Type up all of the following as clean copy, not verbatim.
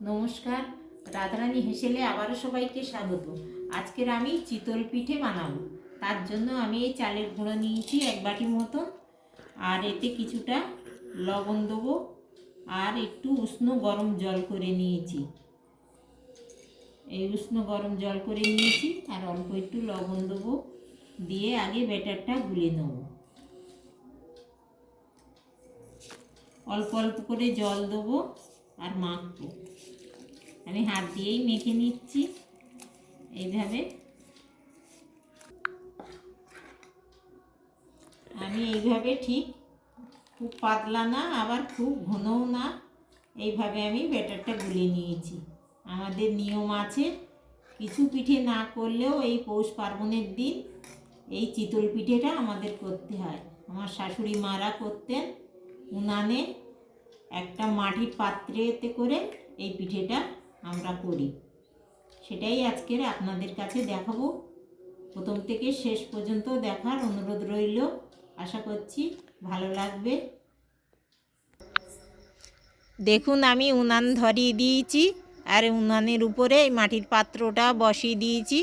নমস্কার, রাধারানী হেসেলে আবারও সবাইকে স্বাগত। আজকের আমি চিতল পিঠে বানাবো। তার জন্য আমি এই চালের গুঁড়ো নিয়েছি 1 বাটি মতন, আর এতে কিছুটা লবণ দেবো, আর একটু উষ্ণ গরম জল করে নিয়েছি। এই উষ্ণ গরম জল করে নিয়েছি, আর অল্প একটু লবণ দেবো, দিয়ে আগে ব্যাটারটা গুলে নেব। অল্প অল্প করে জল দেবো আর মাখবো। আমি হাত দিয়েই মেখে নিচ্ছি এইভাবে। আমি এইভাবে ঠিক খুব পাতলা না আবার খুব ঘনও না, এইভাবে আমি ব্যাটারটা গুলে নিয়েছি। আমাদের নিয়ম আছে, কিছু পিঠে না করলেও এই পৌষ পার্বণের দিন এই চিতল পিঠেটা আমাদের করতে হয়। আমার শাশুড়ি মারা করতেন উনানে, একটা মাটির পাত্রেতে করে এই পিঠেটা আমরা করি। সেটাই আজকের আপনাদের কাছে দেখাবো। প্রথম থেকে শেষ পর্যন্ত দেখার অনুরোধ রইল, আশা করছি ভালো লাগবে। দেখুন, আমি উনান ধরিয়ে দিয়েছি, আর উনানের উপরে এই মাটির পাত্রটা বসিয়ে দিয়েছি।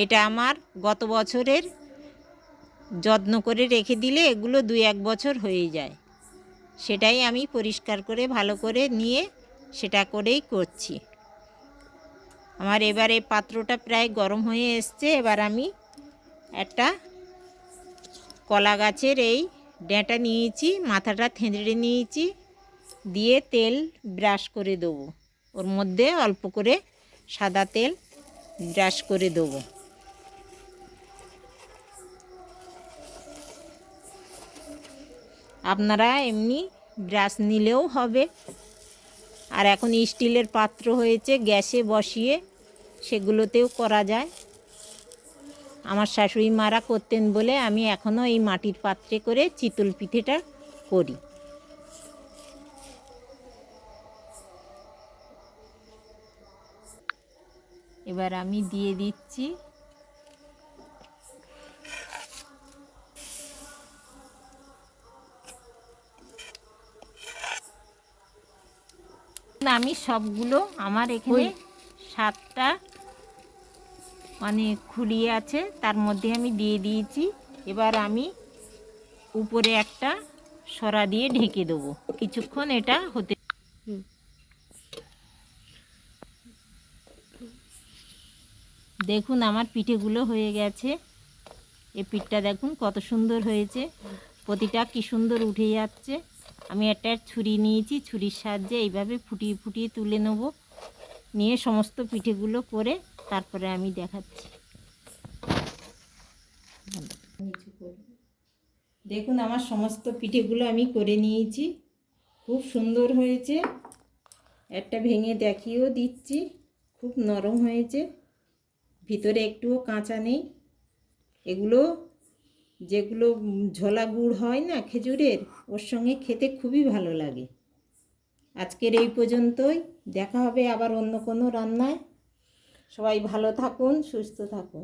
এটা আমার গত বছরের, যত্ন করে রেখে দিলে এগুলো 2-1 বছর হয়ে যায়। সেটাই আমি পরিষ্কার করে ভালো করে নিয়ে সেটা করেই করছি। আমার এবার এই পাত্রটা প্রায় গরম হয়ে এসছে। এবার আমি একটা কলা গাছের এই ডেঁটা নিয়েছি, মাথাটা থেঁতড়ে নিয়েছি, দিয়ে তেল ব্রাশ করে দেবো। ওর মধ্যে অল্প করে সাদা তেল ব্রাশ করে দেবো। আপনারা এমনি ব্রাশ নিলেও হবে। আর এখন স্টিলের পাত্র হয়েছে, গ্যাসে বসিয়ে সেগুলোতেও করা যায়। আমার শাশুড়ি মারা করতেন বলে আমি এখনও এই মাটির পাত্রে করে চিতল পিঠেটা করি। এবার আমি দিয়ে দিচ্ছি আমি সবগুলো, আমার এখানে 7টা মানে খুলি আছে, তার মধ্যে আমি দিয়ে দিয়েছি। এবার আমি উপরে একটা সরা দিয়ে ঢেকে দেবো, কিছুক্ষণ এটা হতে। দেখুন, আমার পিঠেগুলো হয়ে গেছে। এই পিঠটা দেখুন কত সুন্দর হয়েছে, প্রতিটা কি সুন্দর উঠে যাচ্ছে। আমি একটা ছুরি নিয়েছি, ছুরির সাহায্যে এইভাবে ফুটিয়ে ফুটিয়ে তুলে নেব, নিয়ে সমস্ত পিঠেগুলো করে তারপরে আমি দেখাচ্ছি। দেখুন, আমার সমস্ত পিঠেগুলো আমি করে নিয়েছি, খুব সুন্দর হয়েছে। একটা ভেঙে দেখিয়েও দিচ্ছি, খুব নরম হয়েছে, ভিতরে একটুও কাঁচা নেই। এগুলো যেগুলো ঝোলা গুড় হয় না খেজুরের, ওর সঙ্গে খেতে খুবই ভালো লাগে। আজকের এই পর্যন্তই, দেখা হবে আবার অন্য কোনো রান্নায়। সবাই ভালো থাকুন, সুস্থ থাকুন।